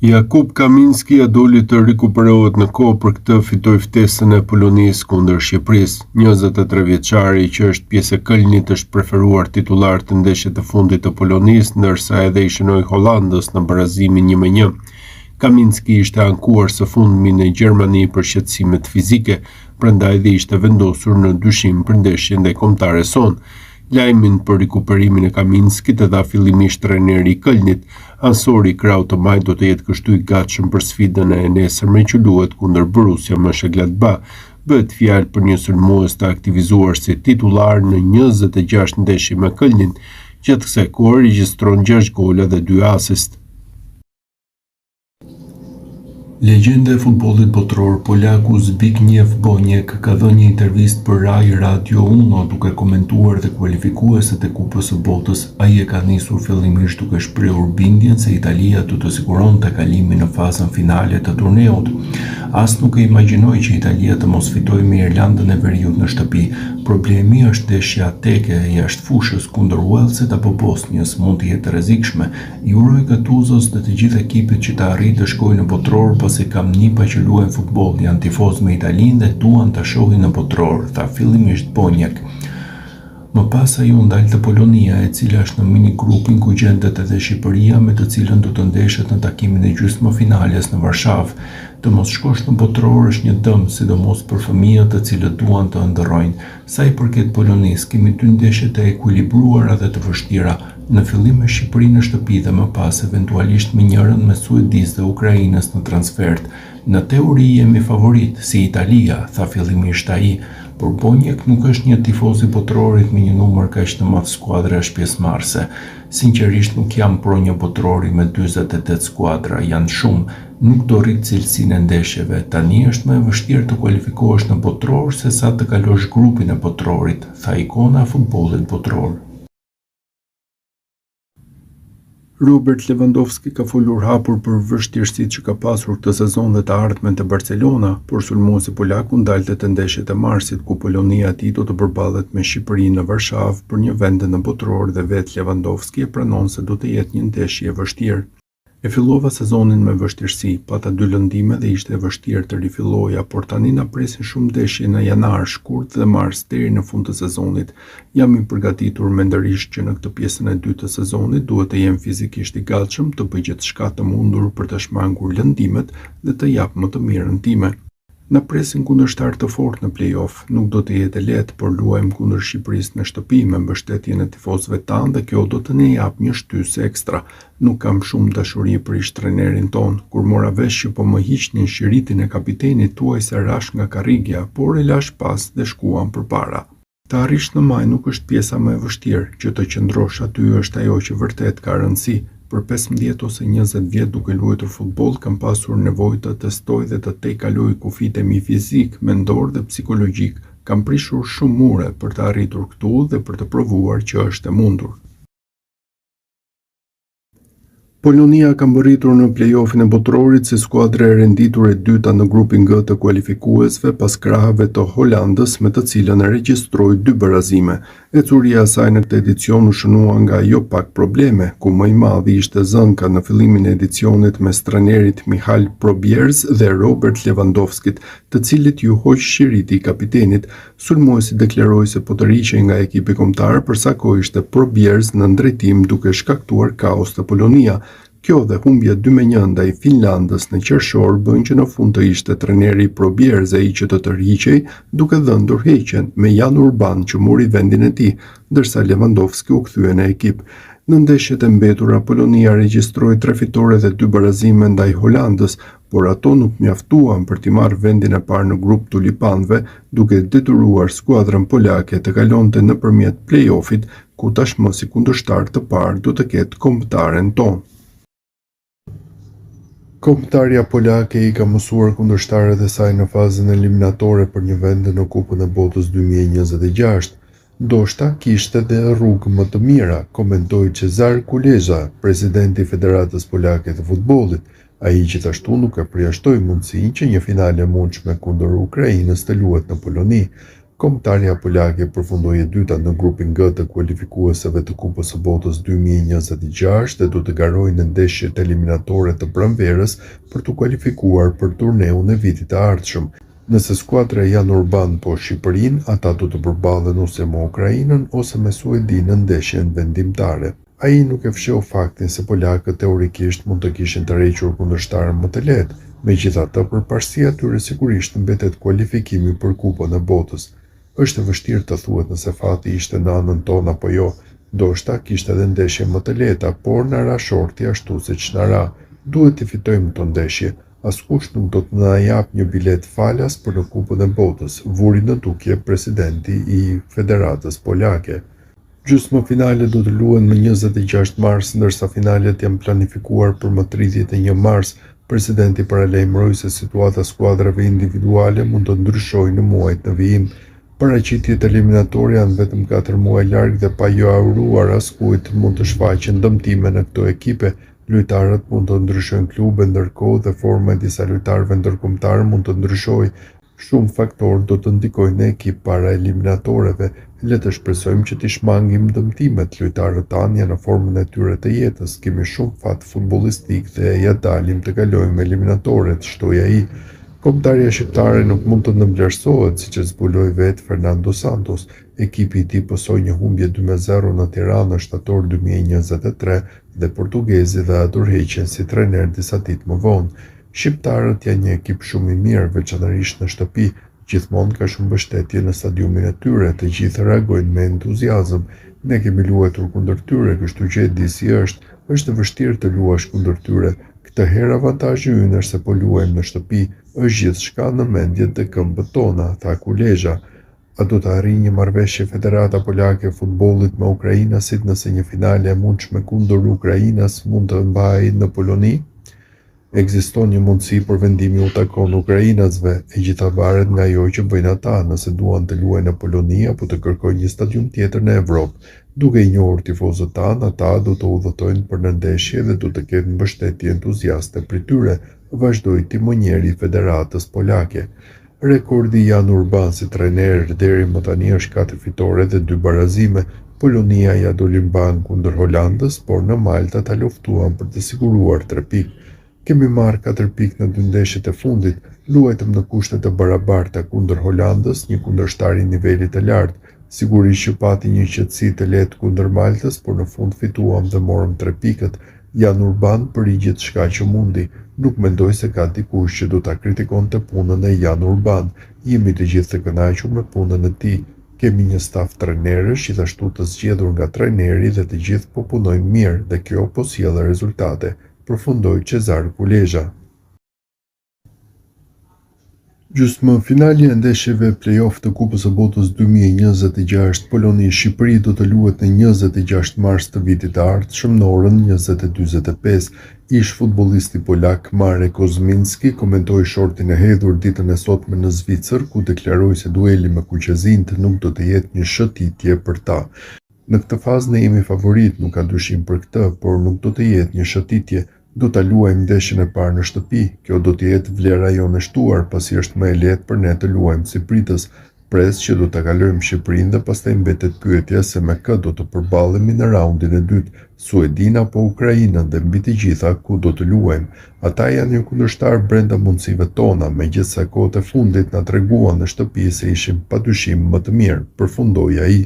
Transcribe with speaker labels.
Speaker 1: Jakub Kaminski doli të rikuperohet në kohë për këtë fitoi ftesën e Polonisë kundër Shqipërisë. 23 vjeçari që është pjesë e Kölnit është preferuar titullar të ndeshjet të fundit të Polonisë, ndërsa edhe i shënoi Hollandës në barazimin 1-1. Kaminski ishte ankuar së fundmi në Gjermani për shqetësime fizike, prandaj dhe ishte vendosur në dyshim për ndeshjen ndaj kombëtares son. Lajmin për rikuperimin e Kaminskit e dha fillimisht trajneri i Kölnit. Ansori krau të majt do të jetë kështu i gatshëm për sfidën e nesërme që luhet kundër Borussia Mönchengladbach. Bëhet fjalë për një sulmues të aktivizuar si titullar në 26 ndeshje me Kölnin, gjatë kësaj kohe regjistron 6 gola dhe 2 asist.
Speaker 2: Legjenda e futbollit botror polaku Zbigniew Boniek ka dhënë një intervistë për Rai Radio Uno duke komentuar dhe kualifikueset e Kupës së Botës. Ai e ka nisur fillimisht duke shprehur bindjen se Italia do të siguronte kalimin në fazën finale të turneut. As nuk e imagjinoi që Italia të mos fitojë me Irlandën e Veriut në shtëpi. Problemi është ndeshja teke jashtë fushës kundër Walesit apo Bosnjës, mund të jetë rrezikshme. I uroj Gattusos dhe të gjithë ekipit që të arrijë të shkojë në botror, pasi kam nipa që luajnë futboll, janë tifoz me Italinë dhe duan ta shohin në botror, tha fillimisht Boniek. Më pas ai u ndal te Polonia, e cila është në mini grupin ku gjendet edhe Shqipëria, me të cilën do të ndeshet në takimin e gjysmëfinales në Varshavë. Të mos shkosh në botror është një dëm, sidomos për fëmijët të cilët duan të ëndërrojnë. Sa i përket Polonisë, kemi 2 ndeshje të ekuilibruara dhe të vështira. Në fillim me Shqipërinë në shtëpi dhe më pas eventualisht me njërin me Suedisë dhe Ukrainës në transfert. Në teori jemi favorit, si Italia, tha fillimisht ai, por Boniek nuk është një tifoz i botrorit me një numër kaq të madh skuadrash pjesëmarrëse. Sinqerisht nuk jam pro një botrori me 48 skuadra, janë shumë, nuk do rrit cilësinë e ndeshjeve. Tani është më e vështirë të kualifikohesh në botror se sa të kalosh grupin e botrorit, tha ikona e futbollit botror.
Speaker 3: Robert Lewandowski ka folur hapur për vështirësitë që ka pasur këtë sezon dhe të ardhmen të Barcelona, por sulmuesi polak u ndalte te ndeshjet e marsit ku Polonia e tij do të përballet me Shqipërinë në Varshavë për një vend në botror dhe vetë Lewandowski e pranon se do të jetë një ndeshje e vështirë. E fillova sezonin me vështirësi, pata 2 lëndime dhe ishte e vështirë të rifilloja, por tani na presin shumë ndeshje në janar, shkurt dhe mars deri në fund të sezonit. Jam i përgatitur mendërisht që në këtë pjesën e dytë të sezonit duhet të jem fizikisht i gatshëm të bëj gjithçka të mundur për të shmangur lëndimet dhe të jap më të mirën time. Na presin kundërshtar të fortë në play-off, nuk do të jetë lehtë, por luajmë kundër Shqipërisë në shtëpi me mbështetjen e tifozëve tanë dhe kjo do të ne jap një shtysë ekstra. Nuk kam shumë dashuri për ish-trajnerin ton, kur mora vesh që po më hiqnin shiritin e kapitenit tuaj se rash nga karrigja, por e lash pas dhe shkuam përpara. Të arrish në maj nuk është pjesa më e vështirë, që të qëndrosh aty është ajo që vërtet ka rëndësi. Për 15 ose 20 vjet duke luajtur futboll, kam pasur nevojë të testoj dhe të tejkaloj kufitë e mi fizik, mendor dhe psikologjik. Kam prishur shumë mure për të arritur këtu dhe për të provuar që është e mundur. Polonia ka mbërritur në play-offin e botrorit si skuadra e renditur e dyta në grupin G të kualifikuesve pas krahave të Hollandës, me të cilën e regjistroi 2 barazime. Ecuria e saj në këtë edicion u shënua nga jo pak probleme, ku më i madhi ishte zënka në fillimin e edicionit mes trajnerit Michal Probierz dhe Robert Lewandowskit, të cilit ju hoq shiriti i kapitenit. Sulmuesi deklaroi se po të riqej nga ekipi kombëtar për sa kohë ishte Probierz në drejtim duke shkaktuar kaos te Polonia. Kjo dhe humbja 2-1 ndaj Finlandës në qershor bën që në fund të ishte trajneri Probierz ai që të tërhiqej, duke dhënë dorëheqjen me Jan Urban që mori vendin e tij, ndërsa Lewandowski u kthye në ekip. Në ndeshjet e mbetura Polonia regjistroi 3 fitore dhe 2 barazime ndaj Holandës, por ato nuk mjaftuan për t'i marrë vendin e parë në grup tulipanëve, duke detyruar skuadrën polake të kalonte nëpërmjet play-offit, ku tashmë si kundërshtar të parë do të ketë kombëtaren tonë. Kombëtarja polake i ka mësuar kundërshtarët e saj në fazën eliminatore për një vend në Kupën e Botës 2026. Ndoshta kishte edhe rrugë më të mira, komentoi Cezar Kuleza, presidenti i Federatës Polake të Futbollit. Ai gjithashtu nuk e përjashtoi mundësinë që një finale e mundshme kundër Ukrainës të luhet në Poloni. Kombëtarja polake përfundoi e dyta në grupin G të kualifikuesave të Kupës së Botës 2026 dhe do të garojë në ndeshjet eliminatore të pranverës për të kualifikuar për turneun e vitit të ardhshëm. Nëse skuadra Jan Urban po Shqipërinë, ata do të përballen ose me Ukrainën ose me Suedinë në ndeshjen vendimtare. Ai nuk e fsheu faktin se polakët teorikisht mund të kishin tërhequr kundërshtarën më të lehtë, megjithatë përparësia tyre sigurisht mbetet kualifikimi për Kupën e Botës. Është e vështirë të thuhet nëse fati ishte në anën tonë apo jo. Ndoshta kishte edhe ndeshje më të lehta, por na ra shorti ashtu siç na ra. Duhet të fitojmë këtë ndeshje. Askush nuk do të na jap një bilet falas për në Kupën e Botës, vuri në tukje presidenti i Federatës Polake. Gjysmëfinalet do të luhen më 26 mars, ndërsa finalet janë planifikuar për më 31 mars. Presidenti paralajmëroi se situata skuadrave individuale mund të ndryshojë në muajt në vijim. Paraqitjet eliminatore janë vetëm 4 muaj larg dhe pa jo auruar askujt mund të shfaqen dëmtime në këto ekipe. Lojtarët mund të ndryshojnë klube, ndërkohë dhe forma e disa lojtarëve ndërkombëtar mund të ndryshojë. Shumë faktorë do të ndikojnë në ekip para eliminatoreve. Le të shpresojmë që t'i shmangim dëmtimet. Lojtarët tanë janë në formën e tyre të jetës. Kemi shumë fat futbollistik dhe ja dalim të kalojmë eliminatoret, shtoi ai. Kombëtarja shqiptare nuk mund të nënvlerësohet, siç e zbuloi vetë Fernando Santos. Ekipi i tij posoi një humbje 2-0 në Tiranë në shtator 2023 dhe portugezi dha dorëheqjen si trajner disa ditë më vonë. Shqiptarët janë një ekip shumë i mirë, veçanërisht në shtëpi. Gjithmonë ka shumë mbështetje në stadiumin e tyre, të gjithë reagojnë me entuziazëm. Ne kemi luajtur kundër tyre, kështu që e di si është. Është vështirë të luash kundër tyre. Këtë herë avantazhi ynë është se po luajmë në shtëpi, është gjithçka në mendjet dhe këmbët tona, tha Kulezha. A do të arrijë një marrëveshje Federata Polake e Futbollit me ukrainasit nëse një finale e mundshme kundër Ukrainës mund të mbahej në Poloni? Ekziston një mundësi për vendimi u takon ukrainasve, e gjitha varet nga ajo që bëjnë ata, nëse duan të luajnë në Poloni apo të kërkojnë një stadium tjetër në Evropë. Duke i njohur tifozët tanë, ata do të udhëtojnë për në ndeshje dhe do të ketë mbështetje entuziaste prej tyre, vazhdoi timonieri i Federatës Polake. Rekordi Jan Urban si trajner deri më tani është 4 fitore dhe 2 barazime. Polonia ja doli mban kundër Holandës, por në Malta ta luftuan për të siguruar 3 pikë. Kemi marrë 4 pikë në 2 ndeshjet e fundit, luajtëm në kushte të barabarta kundër Holandës, një kundërshtar i nivelit të lartë. Sigurisht që pati një qetësi të lehtë kundër Maltës, por në fund fituam dhe morëm 3 pikët. Jan Urban bëri gjithçka që mundi. Nuk mendoj se ka dikush që do ta kritikonte punën e Jan Urban. Jemi të gjithë të kënaqur me punën e tij. Kemi një staf trajnerësh gjithashtu të zgjedhur nga trajneri dhe të gjithë po punojnë mirë dhe kjo po sjellë rezultate, përfundoi Cezar Kulezha. Gjysmëfinali e ndeshjeve play-off të Kupës së Botës 2026 Poloni-Shqipëri do të luhet në 26 mars të vitit të ardhshëm në orën 20:45. Ish futbollisti polak Marek Kozminski komentoi shortin e hedhur ditën e sotme në Zvicër, ku deklaroi se dueli me Kuqezint nuk do të jetë një shëtitje për ta. Në këtë fazë ne jemi favorit, nuk ka dyshim për këtë, por nuk do të jetë një shëtitje. Do ta luajmë ndeshjen e parë në shtëpi. Kjo do të jetë vlera jonë e shtuar, pasi është më e lehtë për ne të luajmë si pritës. Pres që do ta kalojmë Shqipërinë dhe pastaj mbetet pyetja se me kë do të përballemi në raundin e dytë, Suedinë apo Ukrainën dhe mbi të gjitha ku do të luajmë. Ata janë një kundërshtar brenda mundësive tona, megjithse kohët e fundit na treguan në shtëpi se ishim padyshim më të mirë, përfundoi ai.